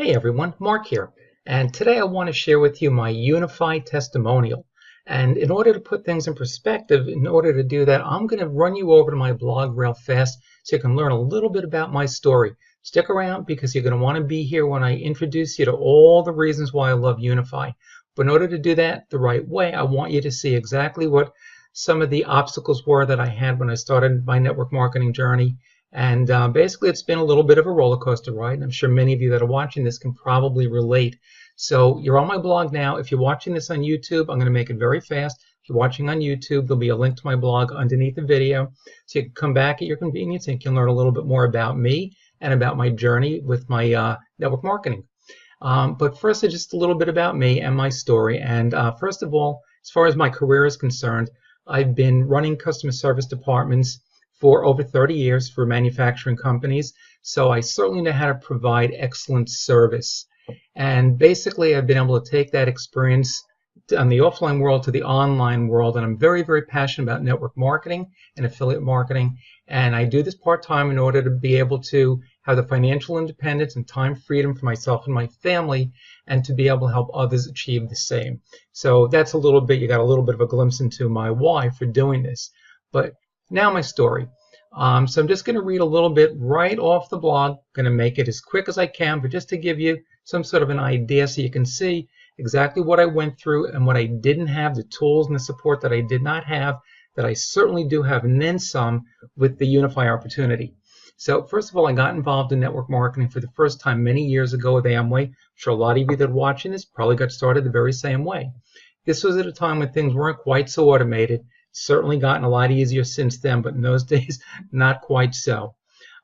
Hey everyone, Mark here, and today I want to share with you my Unifii Testimonial. And in order to put things in perspective, in order to do that, I'm going to run you over to my blog real fast so you can learn a little bit about my story. Stick around because you're going to want to be here when I introduce you to all the reasons why I love Unifii. But in order to do that the right way, I want you to see exactly what some of the obstacles were that I had when I started my network marketing journey. And basically, it's been a little bit of a roller coaster ride, and I'm sure many of you that are watching this can probably relate. So you're on my blog now. If you're watching this on YouTube, I'm going to make it very fast. If you're watching on YouTube, there'll be a link to my blog underneath the video. So you can come back at your convenience and you can learn a little bit more about me and about my journey with my network marketing. But first, just a little bit about me and my story. And first of all, as far as my career is concerned, I've been running customer service departments for over 30 years for manufacturing companies, so I certainly know how to provide excellent service. And basically, I've been able to take that experience on the offline world to the online world, and I'm very, very passionate about network marketing and affiliate marketing, and I do this part-time in order to be able to have the financial independence and time freedom for myself and my family, and to be able to help others achieve the same. So that's a little bit, you got a little bit of a glimpse into my why for doing this. But now my story. So I'm just going to read a little bit right off the blog. I'm going to make it as quick as I can, but just to give you some sort of an idea so you can see exactly what I went through and what I didn't have, the tools and the support that I did not have, that I certainly do have, and then some with the Unifii opportunity. So first of all, I got involved in network marketing for the first time many years ago with Amway. I'm sure a lot of you that are watching this probably got started the very same way. This was at a time when things weren't quite so automated. Certainly gotten a lot easier since then, but in those days, not quite so.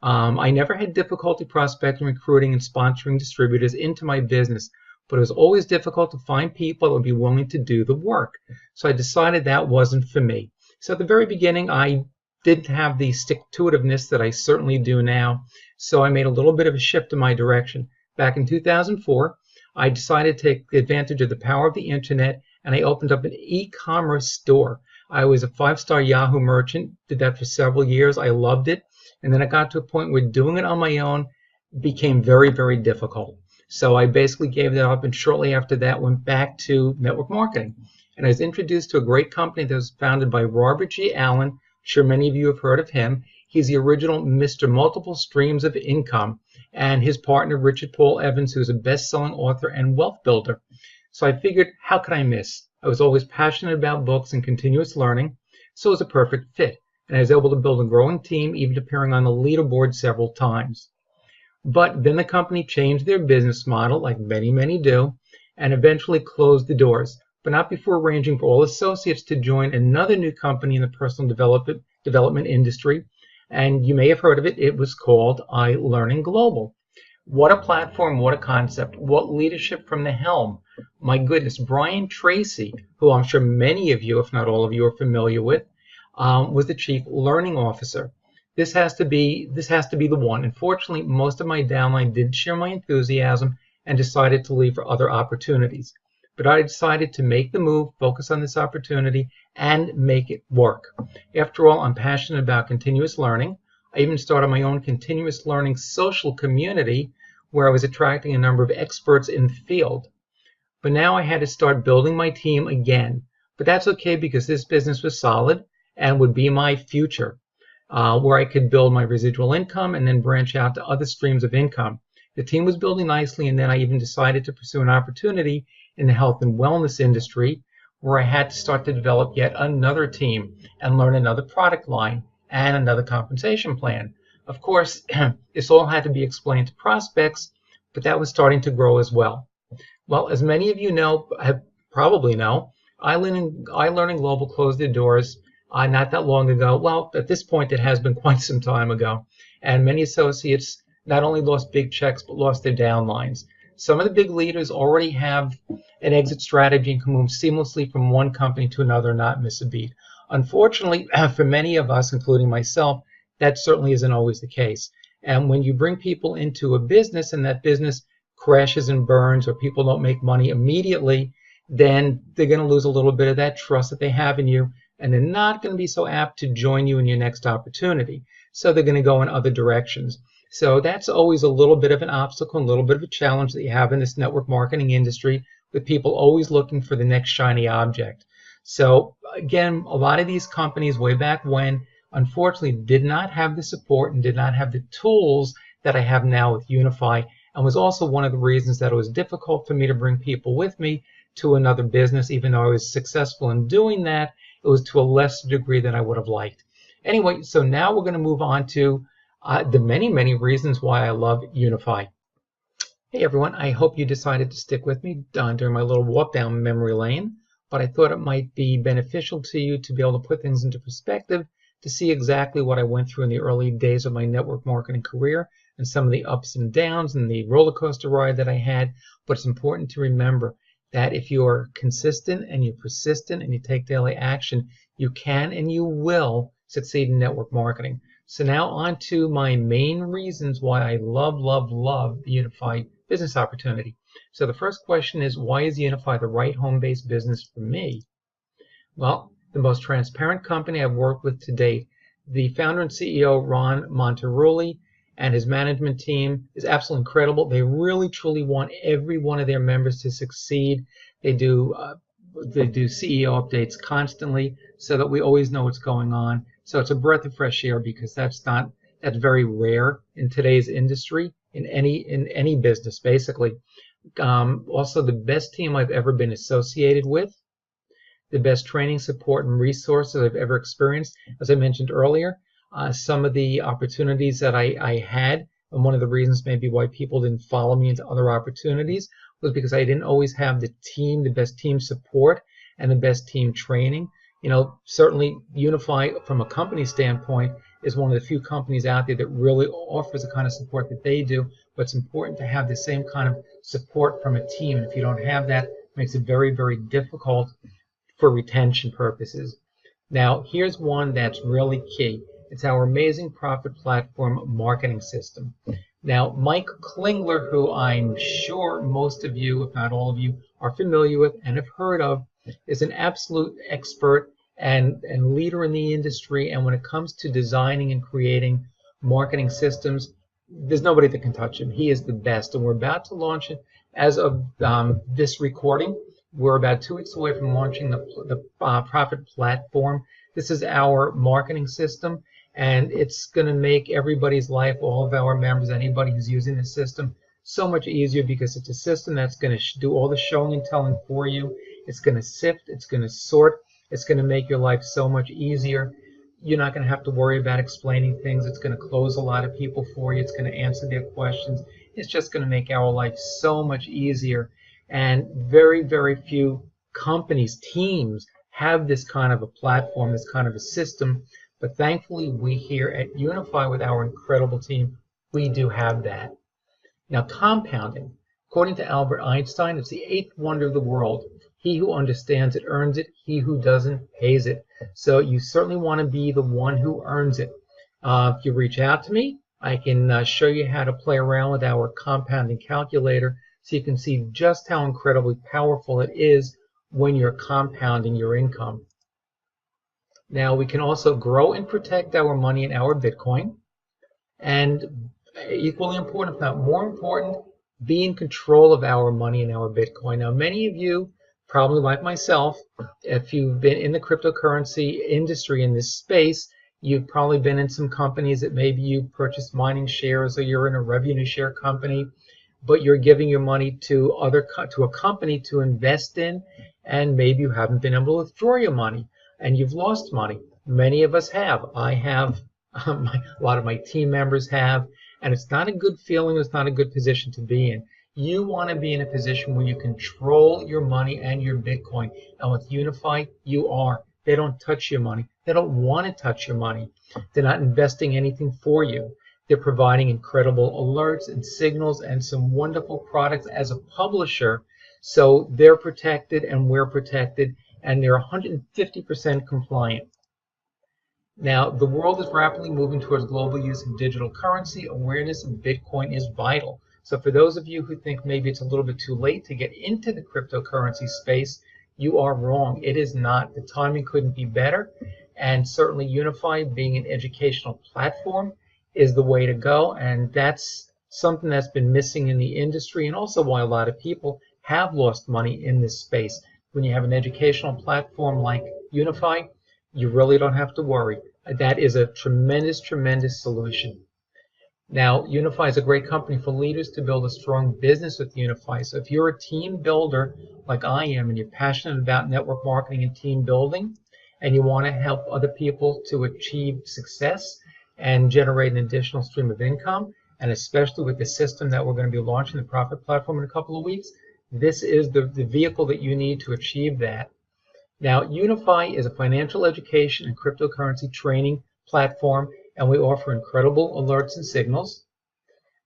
I never had difficulty prospecting, recruiting, and sponsoring distributors into my business, but it was always difficult to find people that would be willing to do the work. So I decided that wasn't for me. So at the very beginning, I didn't have the stick-to-itiveness that I certainly do now, so I made a little bit of a shift in my direction. Back in 2004, I decided to take advantage of the power of the internet, and I opened up an e-commerce store. I was a 5-star Yahoo merchant, did that for several years. I loved it. And then I got to a point where doing it on my own became very, very difficult. So I basically gave that up, and shortly after that went back to network marketing. And I was introduced to a great company that was founded by Robert G. Allen. I'm sure many of you have heard of him. He's the original Mr. Multiple Streams of Income, and his partner, Richard Paul Evans, who's a best-selling author and wealth builder. So I figured, how could I miss? I was always passionate about books and continuous learning, so it was a perfect fit. And I was able to build a growing team, even appearing on the leaderboard several times. But then the company changed their business model, like many, many do, and eventually closed the doors, but not before arranging for all associates to join another new company in the personal development industry. And you may have heard of it. It was called iLearning Global. What a platform, what a concept, what leadership from the helm. My goodness, Brian Tracy, who I'm sure many of you, if not all of you, are familiar with, was the Chief Learning Officer. This has to be the one. Unfortunately, most of my downline did share my enthusiasm and decided to leave for other opportunities. But I decided to make the move, focus on this opportunity, and make it work. After all, I'm passionate about continuous learning. I even started my own continuous learning social community where I was attracting a number of experts in the field. But now I had to start building my team again. But that's okay because this business was solid and would be my future, where I could build my residual income and then branch out to other streams of income. The team was building nicely, and then I even decided to pursue an opportunity in the health and wellness industry where I had to start to develop yet another team and learn another product line and another compensation plan. Of course, this all had to be explained to prospects, but that was starting to grow as well. Well, as many of you know, probably know, iLearning Global closed their doors not that long ago. Well, at this point, it has been quite some time ago. And many associates not only lost big checks, but lost their downlines. Some of the big leaders already have an exit strategy and can move seamlessly from one company to another and not miss a beat. Unfortunately, for many of us, including myself, that certainly isn't always the case. And when you bring people into a business and that business crashes and burns, or people don't make money immediately, then they're going to lose a little bit of that trust that they have in you, and they're not going to be so apt to join you in your next opportunity. So they're going to go in other directions. So that's always a little bit of an obstacle, a little bit of a challenge that you have in this network marketing industry, with people always looking for the next shiny object. So again, a lot of these companies way back when, unfortunately, did not have the support and did not have the tools that I have now with Unifii, and was also one of the reasons that it was difficult for me to bring people with me to another business. Even though I was successful in doing that, it was to a lesser degree than I would have liked. Anyway, so now we're going to move on to the many reasons why I love Unifii. Hey everyone, I hope you decided to stick with me during my little walk down memory lane, but I thought it might be beneficial to you to be able to put things into perspective, to see exactly what I went through in the early days of my network marketing career and some of the ups and downs and the roller coaster ride that I had. But it's important to remember that if you are consistent and you're persistent and you take daily action, you can and you will succeed in network marketing. So now on to my main reasons why I love the Unifii business opportunity. So the first question is, why is Unifii the right home-based business for me? Well, the most transparent company I've worked with to date. The founder and CEO, Ron Monterulli, and his management team is absolutely incredible. They really truly want every one of their members to succeed. They do CEO updates constantly so that we always know what's going on. So it's a breath of fresh air, because that's very rare in today's industry, in any business basically. Also, the best team I've ever been associated with, the best training, support, and resources I've ever experienced. As I mentioned earlier, some of the opportunities that I had, and one of the reasons maybe why people didn't follow me into other opportunities, was because I didn't always have the best team support and the best team training. You know, certainly Unifii, from a company standpoint, is one of the few companies out there that really offers the kind of support that they do. But it's important to have the same kind of support from a team. And if you don't have that, it makes it very difficult for retention purposes. Now, here's one that's really key. It's our amazing profit platform marketing system. Now, Mike Klingler, who I'm sure most of you, if not all of you, are familiar with and have heard of, is an absolute expert and leader in the industry. And when it comes to designing and creating marketing systems, there's nobody that can touch him. He is the best, and we're about to launch it. As of this recording, we're about 2 weeks away from launching the profit platform. This is our marketing system, and it's going to make everybody's life, all of our members, anybody who's using the system, so much easier, because it's a system that's going to do all the showing and telling for you. It's going to sift, it's going to sort, it's going to make your life so much easier. You're not going to have to worry about explaining things. It's going to close a lot of people for you. It's going to answer their questions. It's just going to make our life so much easier. And very few companies, teams, have this kind of a platform, this kind of a system. But thankfully, we here at Unifii, with our incredible team, we do have that. Now, compounding. According to Albert Einstein, it's the 8th wonder of the world. He who understands it earns it. He who doesn't pays it. So you certainly want to be the one who earns it. If you reach out to me, I can show you how to play around with our compounding calculator, so you can see just how incredibly powerful it is when you're compounding your income. Now, we can also grow and protect our money in our Bitcoin. And equally important, if not more important, be in control of our money and our Bitcoin. Now, many of you, probably like myself, if you've been in the cryptocurrency industry in this space, you've probably been in some companies that maybe you purchased mining shares, or you're in a revenue share company, but you're giving your money to a company to invest in, and maybe you haven't been able to withdraw your money and you've lost money. Many of us have. I have. A lot of my team members have, and it's not a good feeling. It's not a good position to be in. You want to be in a position where you control your money and your Bitcoin. And with Unifii, you are. They don't touch your money. They don't want to touch your money. They're not investing anything for you. They're providing incredible alerts and signals and some wonderful products as a publisher. So they're protected and we're protected, and they're 150% compliant. Now, the world is rapidly moving towards global use of digital currency. Awareness of Bitcoin is vital. So for those of you who think maybe it's a little bit too late to get into the cryptocurrency space, you are wrong. It is not. The timing couldn't be better. And certainly Unifii, being an educational platform, is the way to go, and that's something that's been missing in the industry, and also why a lot of people have lost money in this space. When you have an educational platform like Unifii, you really don't have to worry. That is a tremendous, tremendous solution. Now, Unifii is a great company for leaders to build a strong business with Unifii. So if you're a team builder like I am, and you're passionate about network marketing and team building, and you want to help other people to achieve success and generate an additional stream of income, and especially with the system that we're going to be launching, the Profit Platform, in a couple of weeks, this is the vehicle that you need to achieve that. Now, Unifii is a financial education and cryptocurrency training platform, and we offer incredible alerts and signals.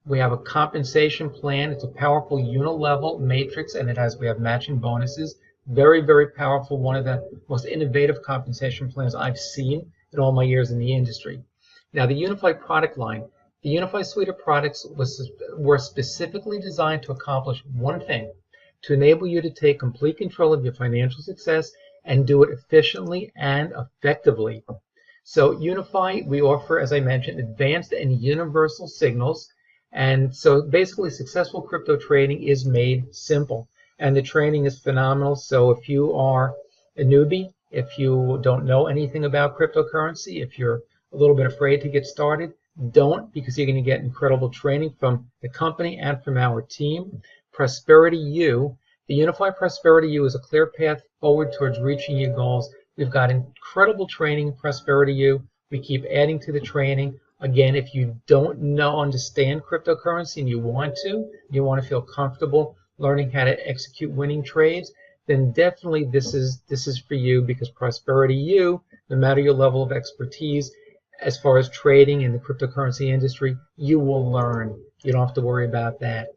We have a compensation plan. It's a powerful unilevel matrix, and we have matching bonuses. Very, very powerful. One of the most innovative compensation plans I've seen in all my years in the industry. Now, the Unifii product line. The Unifii suite of products were specifically designed to accomplish one thing: to enable you to take complete control of your financial success and do it efficiently and effectively. So Unifii, we offer, as I mentioned, advanced and universal signals. And so basically successful crypto trading is made simple. And the training is phenomenal. So if you are a newbie, if you don't know anything about cryptocurrency, if you're a little bit afraid to get started, don't, because you're going to get incredible training from the company and from our team. Prosperity U. The Unifii Prosperity U is a clear path forward towards reaching your goals. We've got incredible training in Prosperity U. We keep adding to the training. Again, if you don't understand cryptocurrency and you want to feel comfortable learning how to execute winning trades, then definitely this is for you, because Prosperity U, no matter your level of expertise as far as trading in the cryptocurrency industry, you will learn. You don't have to worry about that.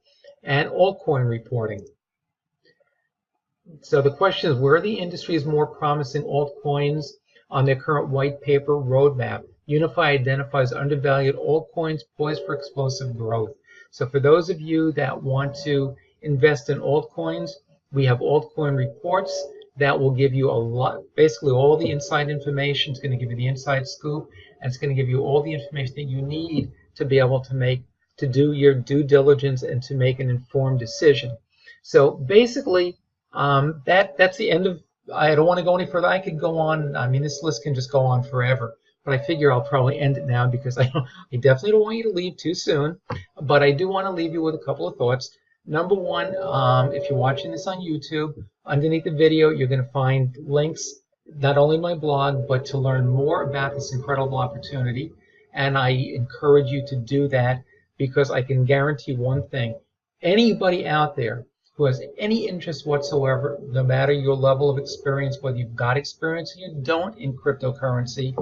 And altcoin reporting. So the question is, where are the industry's more promising altcoins on their current white paper roadmap? Unifii identifies undervalued altcoins poised for explosive growth. So for those of you that want to invest in altcoins, we have altcoin reports that will give you a lot, basically all the inside information. It's going to give you the inside scoop, and it's going to give you all the information that you need to be able to do your due diligence and to make an informed decision. So basically, that's the end of. I don't want to go any further. I could go on. I mean, this list can just go on forever. But I figure I'll probably end it now, because I definitely don't want you to leave too soon. But I do want to leave you with a couple of thoughts. Number one, if you're watching this on YouTube, underneath the video, you're going to find links, not only my blog, but to learn more about this incredible opportunity. And I encourage you to do that, because I can guarantee one thing. Anybody out there who has any interest whatsoever, no matter your level of experience, whether you've got experience or you don't in cryptocurrency,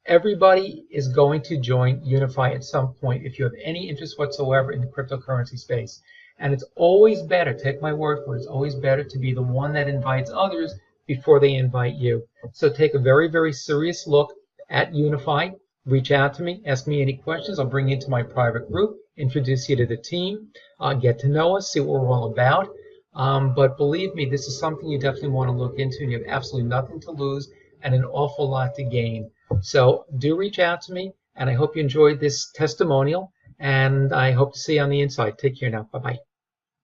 everybody is going to join Unifii at some point if you have any interest whatsoever in the cryptocurrency space. And it's always better, take my word for it, it's always better to be the one that invites others before they invite you. So take a very, very serious look at Unifii. Reach out to me, ask me any questions. I'll bring you into my private group, introduce you to the team, get to know us, see what we're all about. But believe me, this is something you definitely want to look into, and you have absolutely nothing to lose and an awful lot to gain. So do reach out to me, and I hope you enjoyed this testimonial, and I hope to see you on the inside. Take care now. Bye-bye.